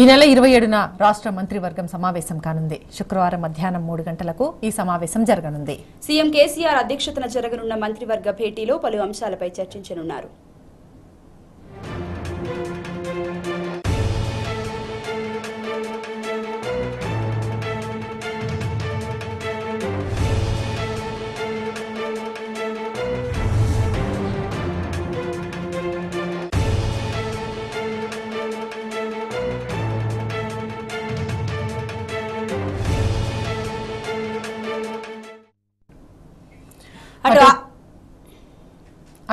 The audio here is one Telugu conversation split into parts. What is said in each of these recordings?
ఈ నెల 27న రాష్ట్ర మంత్రివర్గం సమావేశం కానుంది. శుక్రవారం మధ్యాహ్నం 3 గంటలకు ఈ సమావేశం జరగనుంది. సీఎం కేసీఆర్ అధ్యక్షతన జరగనున్న మంత్రివర్గ భేటీలో పలు అంశాలపై చర్చించనున్నారు.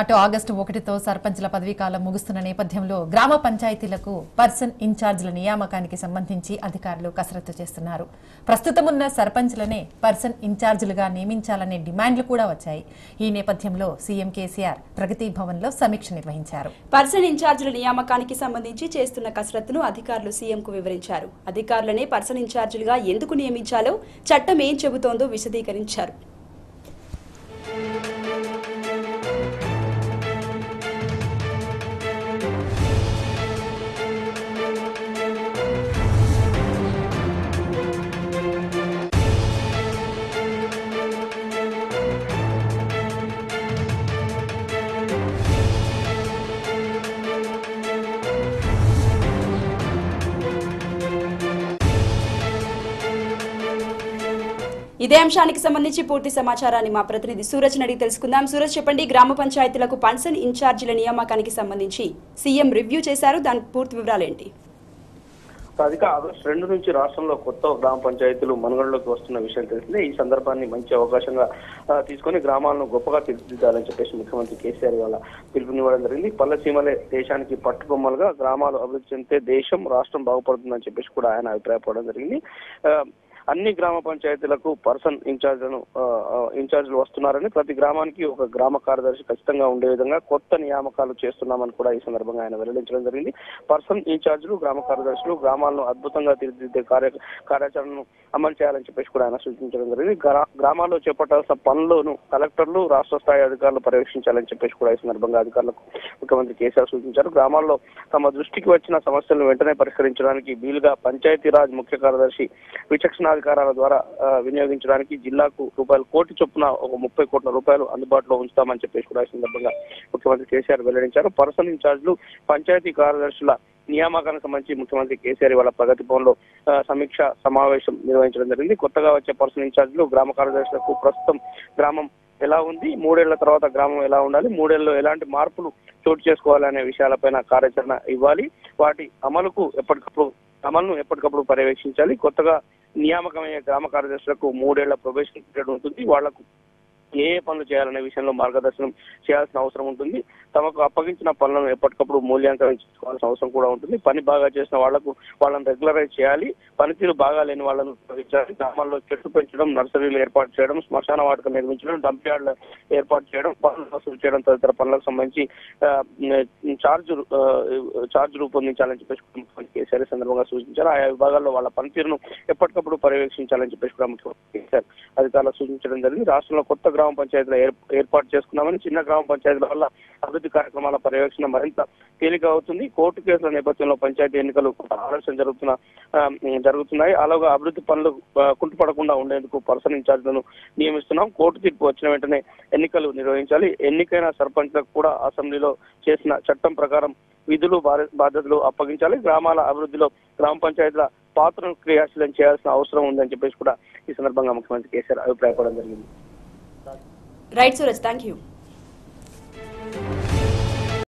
అటు ఆగస్టు 1తో సర్పంచ్ల పదవీకాలం ముగుస్తున్న నేపథ్యంలో గ్రామ పంచాయతీలకు పర్సన్ ఇన్ఛార్జీల నియామకానికి సంబంధించి అధికారులు కసరత్తు చేస్తున్నారు. ప్రస్తుతం ఉన్న సర్పంచ్లనే పర్సన్ ఇన్ఛార్జీలుగా నియమించాలనే డిమాండ్లు కూడా వచ్చాయి. ఈ నేపథ్యంలో సీఎం కేసీఆర్ ప్రగతి భవన్లో సమీక్ష నిర్వహించారు. పర్సన్ ఇన్ఛార్జీల నియామకానికి సంబంధించి చేస్తున్న కసరత్తును అధికారులు సీఎంకు వివరించారు. అధికారులనే పర్సన్ ఇన్ఛార్జీలుగా ఎందుకు నియమించాలో చట్టం ఏం చెబుతోందో విశదీకరించారు. ఇదే అంశానికి సంబంధించి పూర్తి సమాచారాన్ని మా ప్రతినిధి సూరజ్ అడిగి తెలుసుకుందాం. సూరజ్, చెప్పండి, గ్రామ పంచాయతీలకు పర్సన్ ఇన్ఛార్జీల నియామకానికి సంబంధించి సీఎం రివ్యూ చేశారు, దాని పూర్తి వివరాలు ఏంటి? ఆగస్టు 2 నుంచి రాష్ట్రంలో కొత్త గ్రామ పంచాయతీలు మనుగడలోకి వస్తున్న విషయం తెలిసిందే. ఈ సందర్భాన్ని మంచి అవకాశంగా తీసుకొని గ్రామాలను గొప్పగా తీర్చిదిద్దాలని చెప్పేసి ముఖ్యమంత్రి కేసీఆర్ ఇవాళ పిలుపునివ్వడం జరిగింది. పల్లెసీమలే దేశానికి పట్టుకొమ్మలుగా గ్రామాలు అభివృద్ధి చెందితే దేశం రాష్ట్రం బాగుపడుతుందని చెప్పేసి కూడా ఆయన అభిప్రాయపడడం జరిగింది. అన్ని గ్రామ పంచాయతీలకు పర్సన్ ఇన్ఛార్జీలు వస్తున్నారని, ప్రతి గ్రామానికి ఒక గ్రామ కార్యదర్శి ఖచ్చితంగా ఉండే విధంగా కొత్త నియామకాలు చేస్తున్నామని కూడా ఈ సందర్భంగా ఆయన వెల్లడించడం జరిగింది. పర్సన్ ఇన్ఛార్జీలు, గ్రామ కార్యదర్శులు గ్రామాలను అద్భుతంగా తీర్చిదిద్దే కార్యాచరణను అమలు చేయాలని చెప్పేసి కూడా ఆయన సూచించడం జరిగింది. గ్రామాల్లో చేపట్టాల్సిన పనులను కలెక్టర్లు, రాష్ట్ర స్థాయి అధికారులు పర్యవేక్షించాలని చెప్పేసి కూడా ఈ సందర్భంగా అధికారులకు ముఖ్యమంత్రి కేసీఆర్ సూచించారు. గ్రామాల్లో తమ దృష్టికి వచ్చిన సమస్యలను వెంటనే పరిష్కరించడానికి వీలుగా పంచాయతీరాజ్ ముఖ్య కార్యదర్శి విచక్షణాధికారాల ద్వారా వినియోగించడానికి జిల్లాకు రూపాయలు 1 కోటి చొప్పున ఒక 30 కోట్ల రూపాయలు అందుబాటులో ఉంచుతామని చెప్పేసి కూడా ఈ సందర్భంగా ముఖ్యమంత్రి కేసీఆర్ వెల్లడించారు. పర్సన్ ఇన్ఛార్జీలు, పంచాయతీ కార్యదర్శుల నియామకానికి సంబంధించి ముఖ్యమంత్రి కేసీఆర్ వాళ్ళ ప్రగతి భవన్లో సమీక్ష సమావేశం నిర్వహించడం జరిగింది. కొత్తగా వచ్చే పర్సన్ ఇన్ఛార్జీలు, గ్రామ కార్యదర్శులకు ప్రస్తుతం గ్రామం ఎలా ఉంది, 3 ఏళ్ల తర్వాత గ్రామం ఎలా ఉండాలి, 3 ఏళ్లలో ఎలాంటి మార్పులు చోటు చేసుకోవాలనే విషయాలపైన కార్యాచరణ ఇవ్వాలి, వాటి అమలును ఎప్పటికప్పుడు పర్యవేక్షించాలి. కొత్తగా నియామకమయ్యే గ్రామ కార్యదర్శులకు 3 ఏళ్ల ప్రొబేషన్ పీరియడ్ ఉంటుంది. వాళ్లకు ఏ పనులు చేయాలనే విషయంలో మార్గదర్శనం చేయాల్సిన అవసరం ఉంటుంది. తమకు అప్పగించిన పనులను ఎప్పటికప్పుడు మూల్యాంకనం చేసుకోవాల్సిన అవసరం కూడా ఉంటుంది. పని బాగా చేసిన వాళ్ళని రెగ్యులరైజ్ చేయాలి. పనితీరు బాగా లేని వాళ్ళను తొలగించాలి. గ్రామాల్లో చెట్లు పెంచడం, నర్సరీలు ఏర్పాటు చేయడం, శ్మశాన వాటిక నిర్మించడం, డంప్ యార్డులు ఏర్పాటు చేయడం, పనులు వసూలు చేయడం తదితర పనులకు సంబంధించి ఛార్జ్ రూపొందించాలని చెప్పేసి కేసీఆర్ సందర్భంగా సూచించారు. ఆయా విభాగాల్లో వాళ్ళ పనితీరును ఎప్పటికప్పుడు పర్యవేక్షించాలని చెప్పేసి కూడా ముఖ్యమంత్రి కేసీఆర్ అధికారులు సూచించడం జరిగింది. రాష్ట్రంలో కొత్త గ్రామ పంచాయతీలు ఏర్పాటు చేసుకున్నామని, చిన్న గ్రామ పంచాయతీల వల్ల అభివృద్ధి కార్యక్రమాల పర్యవేక్షణ మరింత తేలిక అవుతుంది. కోర్టు కేసుల నేపథ్యంలో పంచాయతీ ఎన్నికలు ఆలస్యం జరుగుతున్నాయి. అలాగే అభివృద్ధి పనులు కుంటుపడకుండా ఉండేందుకు పర్సన్ ఇన్ఛార్జీలను నియమిస్తున్నాం. కోర్టు తీర్పు వచ్చిన వెంటనే ఎన్నికలు నిర్వహించాలి. ఎన్నికైన సర్పంచ్లకు కూడా అసెంబ్లీలో చేసిన చట్టం ప్రకారం విధులు, బాధ్యతలు అప్పగించాలి. గ్రామాల అభివృద్ధిలో గ్రామ పంచాయతీల పాత్రను క్రియాశీలం చేయాల్సిన అవసరం ఉందని చెప్పేసి కూడా ఈ సందర్భంగా ముఖ్యమంత్రి కేసీఆర్ అభిప్రాయపడడం జరిగింది. Right Suraj, thank you.